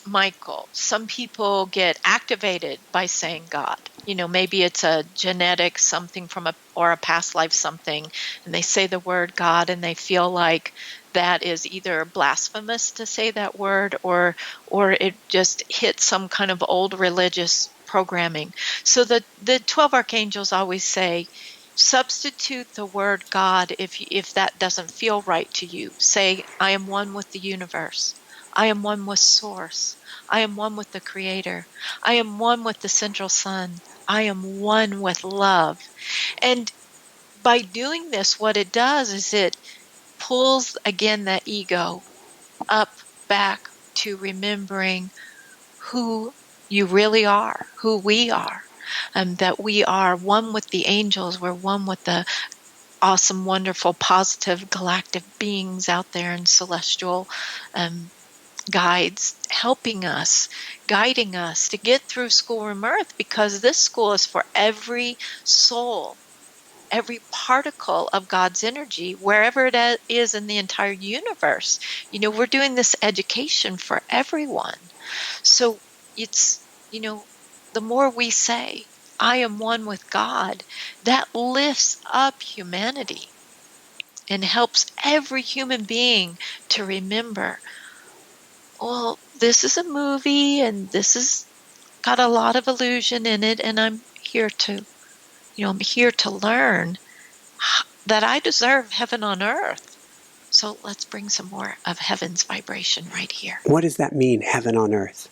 Michael, some people get activated by saying God. Maybe it's a genetic something or a past life something, and they say the word God and they feel like that is either blasphemous to say that word or it just hits some kind of old religious programming. So the 12 archangels always say, substitute the word God if that doesn't feel right to you. Say, I am one with the universe. I am one with Source. I am one with the Creator. I am one with the Central Sun. I am one with love. And by doing this, what it does is it pulls, again, that ego up back to remembering who you really are, who we are, that we are one with the angels. We're one with the awesome, wonderful, positive, galactic beings out there in celestial guides helping us, guiding us to get through Schoolroom Earth, because this school is for every soul, every particle of God's energy, wherever it is in the entire universe. We're doing this education for everyone. So it's, the more we say, I am one with God, that lifts up humanity and helps every human being to remember, well, this is a movie and this has got a lot of illusion in it, and I'm here to learn that I deserve heaven on earth. So let's bring some more of heaven's vibration right here. What does that mean, heaven on earth?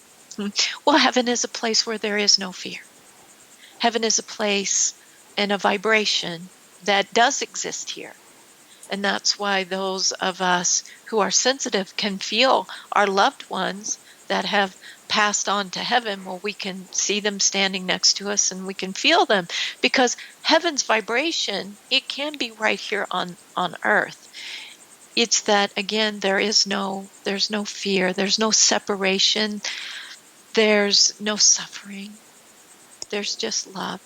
Well, heaven is a place where there is no fear. Heaven is a place and a vibration that does exist here. And that's why those of us who are sensitive can feel our loved ones that have passed on to heaven. Well, we can see them standing next to us and we can feel them, because heaven's vibration, it can be right here on earth. It's that, again, there's no fear, there's no separation, there's no suffering. There's just love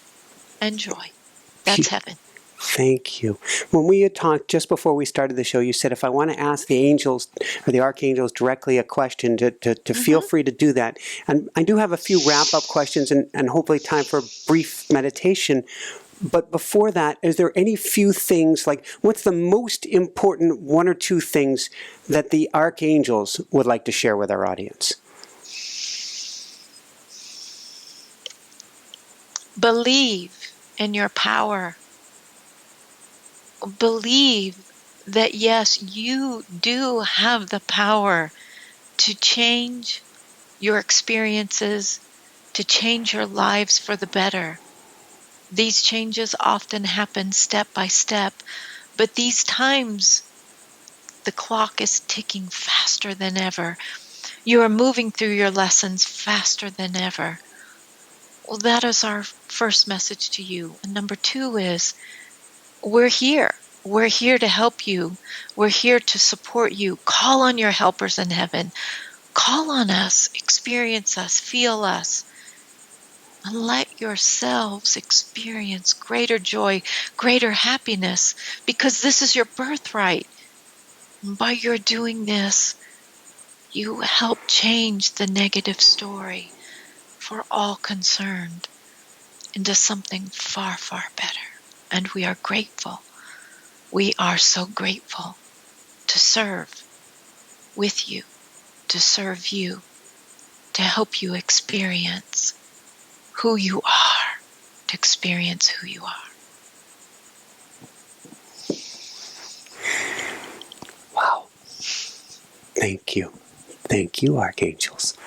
and joy. That's heaven. Thank you. When we had talked just before we started the show, you said if I want to ask the angels or the archangels directly a question, to feel free to do that. And I do have a few wrap-up questions and hopefully time for a brief meditation. But before that, is there any few things, like what's the most important one or two things that the archangels would like to share with our audience? Believe in your power. Believe that, yes, you do have the power to change your experiences, to change your lives for the better. These changes often happen step by step, but these times the clock is ticking faster than ever. You are moving through your lessons faster than ever. Well, that is our first message to you. And number 2 is we're here. We're here to help you. We're here to support you. Call on your helpers in heaven. Call on us, experience us, feel us, and let yourselves experience greater joy, greater happiness, because this is your birthright. And by your doing this, you help change the negative story for all concerned into something far, far better. And we are grateful. We are so grateful to serve with you, to serve you, to help you experience who you are, to experience who you are. Wow. Thank you. Thank you, Archangels.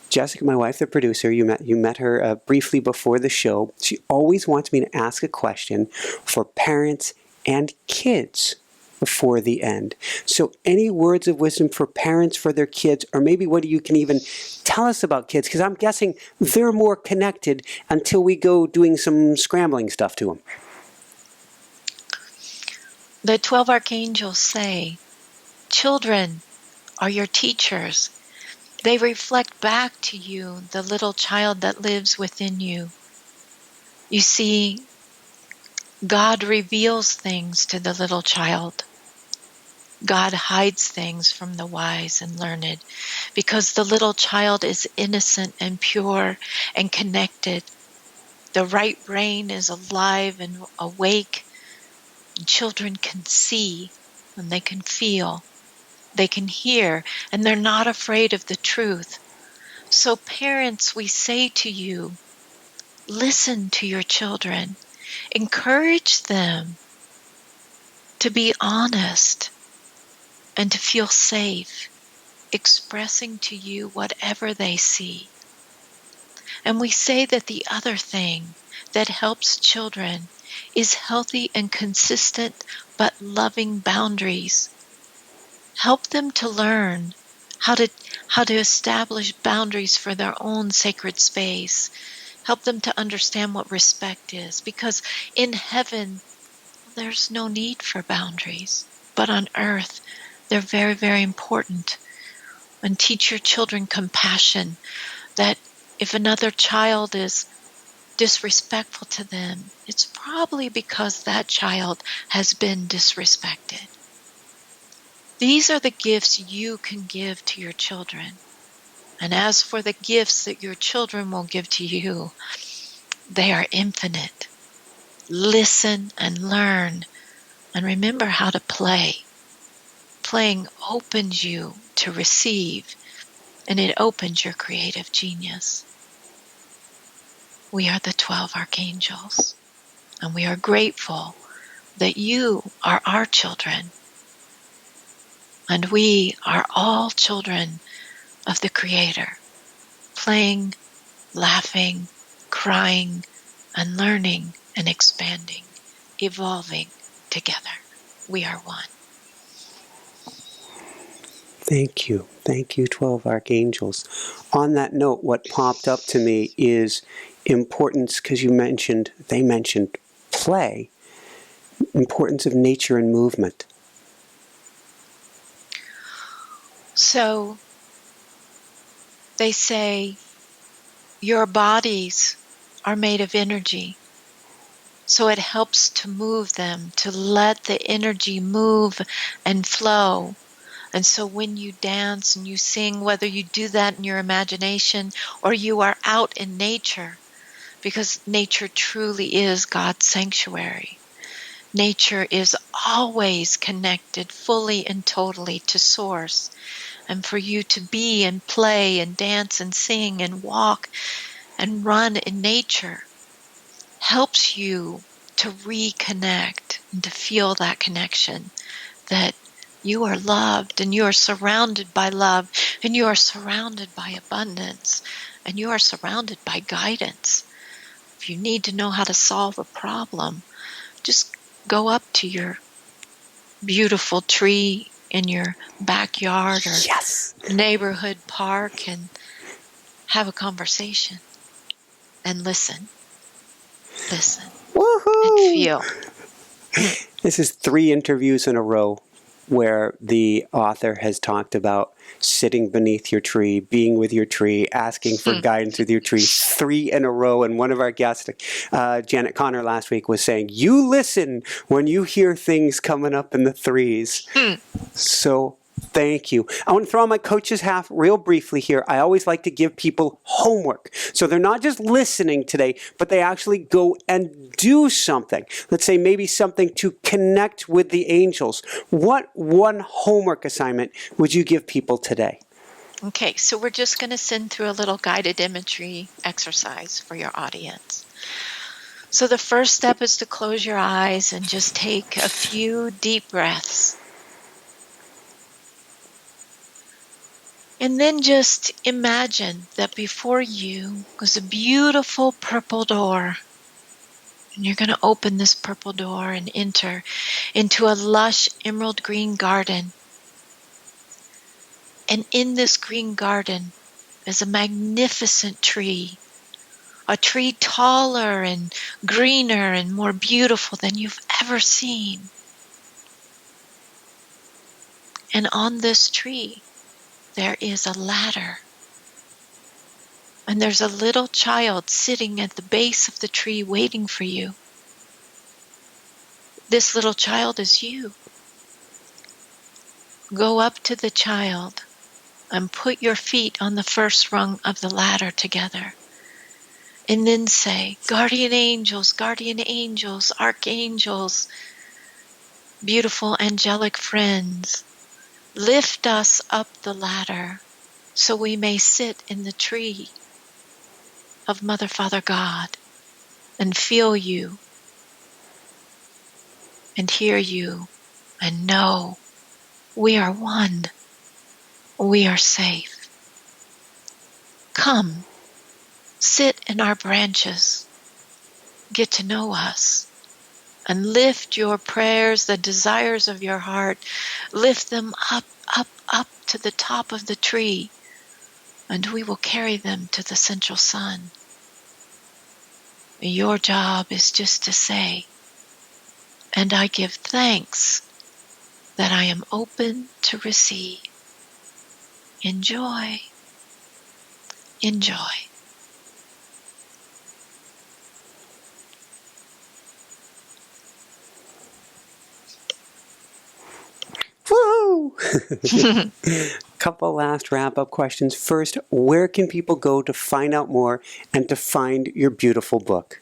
Jessica, my wife, the producer, you met her briefly before the show. She always wants me to ask a question for parents and kids before the end. So any words of wisdom for parents, for their kids, or maybe what you can even tell us about kids, because I'm guessing they're more connected until we go doing some scrambling stuff to them. The 12 archangels say, children are your teachers. They reflect back to you the little child that lives within you. You see, God reveals things to the little child. God hides things from the wise and learned, because the little child is innocent and pure and connected. The right brain is alive and awake. Children can see and they can feel. They can hear, and they're not afraid of the truth. So parents, we say to you, listen to your children. Encourage them to be honest and to feel safe, expressing to you whatever they see. And we say that the other thing that helps children is healthy and consistent but loving boundaries. Help them to learn how to establish boundaries for their own sacred space. Help them to understand what respect is, because in heaven there's no need for boundaries, but on earth they're very, very important. And teach your children compassion, that if another child is disrespectful to them, it's probably because that child has been disrespected. These are the gifts you can give to your children. And as for the gifts that your children will give to you, they are infinite. Listen and learn, and remember how to play. Playing opens you to receive, and it opens your creative genius. We are the 12 archangels, and we are grateful that you are our children. And we are all children of the Creator, playing, laughing, crying, and learning and expanding, evolving together. We are one. Thank you. Thank you, 12 Archangels. On that note, what popped up to me is importance, because they mentioned play, importance of nature and movement. So they say your bodies are made of energy. So it helps to move them, to let the energy move and flow. And so when you dance and you sing, whether you do that in your imagination or you are out in nature, because nature truly is God's sanctuary. Nature is always connected fully and totally to Source. And for you to be and play and dance and sing and walk and run in nature helps you to reconnect and to feel that connection that You are loved, and you are surrounded by love, and you are surrounded by abundance, and you are surrounded by guidance. If you need to know how to solve a problem, just go up to your beautiful tree in your backyard or Yes. neighborhood park and have a conversation and listen and Woohoo! feel. This is 3 interviews in a row where the author has talked about sitting beneath your tree, being with your tree, asking for guidance with your tree, 3 in a row. And one of our guests, Janet Connor, last week was saying, you listen when you hear things coming up in the 3s. So thank you. I want to throw on my coach's hat real briefly here. I always like to give people homework. So they're not just listening today, but they actually go and do something. Let's say maybe something to connect with the angels. What one homework assignment would you give people today? Okay, so we're just going to send through a little guided imagery exercise for your audience. So the first step is to close your eyes and just take a few deep breaths. And then just imagine that before you was a beautiful purple door. And you're going to open this purple door and enter into a lush emerald green garden. And in this green garden is a magnificent tree. A tree taller and greener and more beautiful than you've ever seen. And on this tree, there is a ladder. And there's a little child sitting at the base of the tree waiting for you. This little child is you. Go up to the child and put your feet on the first rung of the ladder together. And then say, guardian angels, archangels, beautiful angelic friends, lift us up the ladder so we may sit in the tree of Mother, Father, God and feel you and hear you and know we are one. We are safe. Come, sit in our branches, get to know us, and lift your prayers, the desires of your heart, lift them up, up, up to the top of the tree, and we will carry them to the central sun. Your job is just to say, and I give thanks that I am open to receive. Enjoy. Enjoy. Woo! Couple last wrap-up questions. First, where can people go to find out more and to find your beautiful book?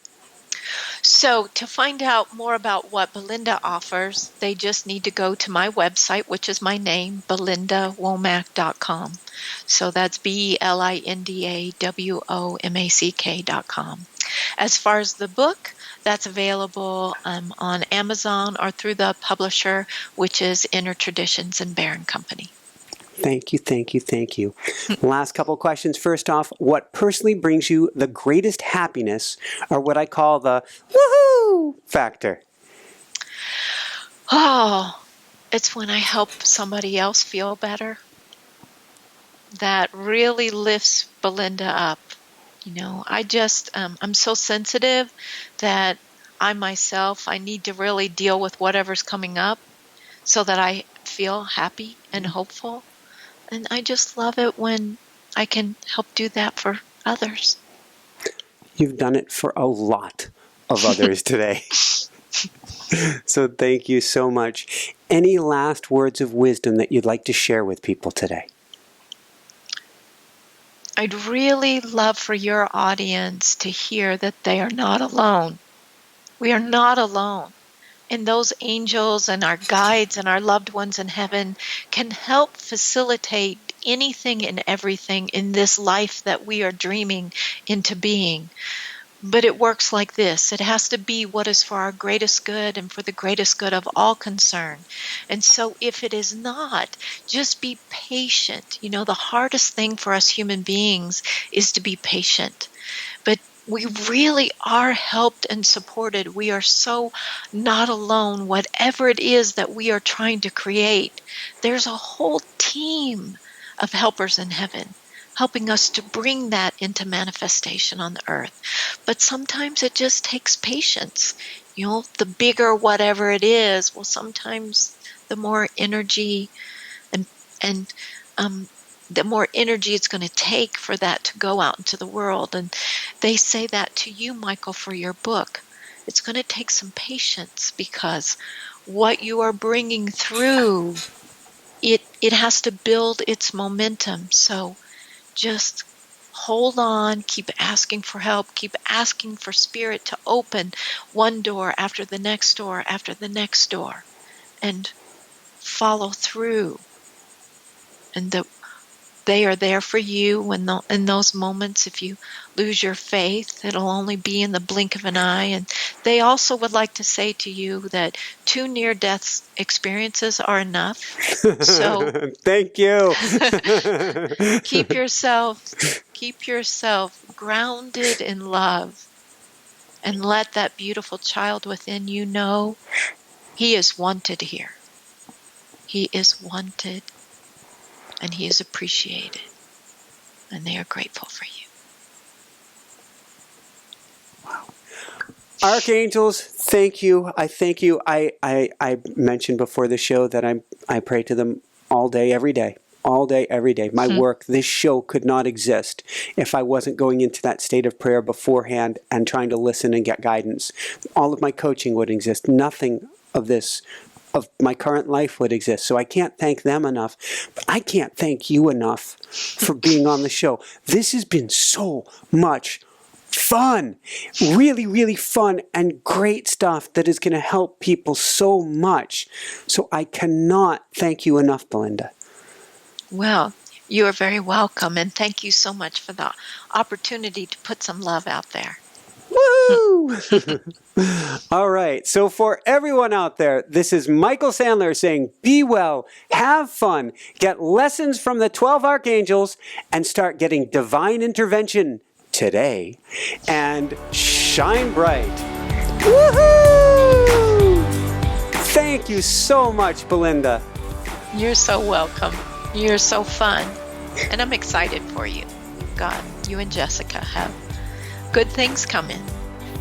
So to find out more about what Belinda offers, they just need to go to my website, which is my name, belindawomack.com. So that's BELINDAWOMACK.com. As far as the book, that's available on Amazon or through the publisher, which is Inner Traditions and Barron Company. Thank you, thank you, thank you. Last couple questions. First off, what personally brings you the greatest happiness, or what I call the woohoo factor? Oh, it's when I help somebody else feel better. That really lifts Belinda up. You know, I'm so sensitive that I need to really deal with whatever's coming up so that I feel happy and hopeful. And I just love it when I can help do that for others. You've done it for a lot of others today. So thank you so much. Any last words of wisdom that you'd like to share with people today? I'd really love for your audience to hear that they are not alone. We are not alone. And those angels and our guides and our loved ones in heaven can help facilitate anything and everything in this life that we are dreaming into being. But it works like this. It has to be what is for our greatest good and for the greatest good of all concerned. And so if it is not, just be patient. The hardest thing for us human beings is to be patient. But we really are helped and supported. We are so not alone. Whatever it is that we are trying to create, there's a whole team of helpers in heaven helping us to bring that into manifestation on the earth. But sometimes it just takes patience. The bigger whatever it is, well, sometimes the more energy and the more energy it's going to take for that to go out into the world. And they say that to you, Michael, for your book. It's going to take some patience, because what you are bringing through, it has to build its momentum. So just hold on, keep asking for help, keep asking for Spirit to open one door after the next door after the next door, and follow through. And they are there for you in those moments. If you lose your faith, it'll only be in the blink of an eye. And they also would like to say to you that 2 near-death experiences are enough. So thank you. keep yourself grounded in love, and let that beautiful child within you know he is wanted here. He is wanted. And he is appreciated, and they are grateful for you. Wow. Archangels, thank you. I thank you. I mentioned before the show that I pray to them all day, every day. All day, every day. My work, this show could not exist if I wasn't going into that state of prayer beforehand and trying to listen and get guidance. All of my coaching would exist. Nothing of this of my current life would exist. So I can't thank them enough. But I can't thank you enough for being on the show. This has been so much fun. Really, really fun and great stuff that is going to help people so much. So I cannot thank you enough, Belinda. Well, you are very welcome. And thank you so much for the opportunity to put some love out there. Woo! All right. So for everyone out there, this is Michael Sandler saying, be well, have fun, get lessons from the 12 Archangels, and start getting divine intervention today. And shine bright. Woohoo! Thank you so much, Belinda. You're so welcome. You're so fun. And I'm excited for you. God, you and Jessica have good things coming.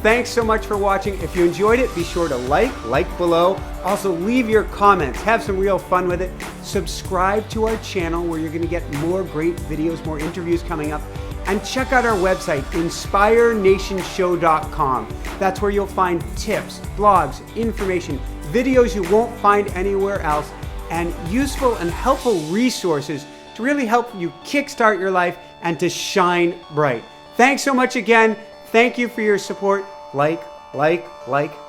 Thanks so much for watching. If you enjoyed it, be sure to like below. Also, leave your comments. Have some real fun with it. Subscribe to our channel where you're going to get more great videos, more interviews coming up. And check out our website, inspirenationshow.com. That's where you'll find tips, blogs, information, videos you won't find anywhere else, and useful and helpful resources to really help you kickstart your life and to shine bright. Thanks so much again. Thank you for your support. Like,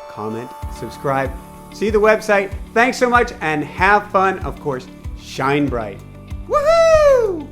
comment, subscribe. See the website. Thanks so much and have fun. Of course, shine bright. Woohoo!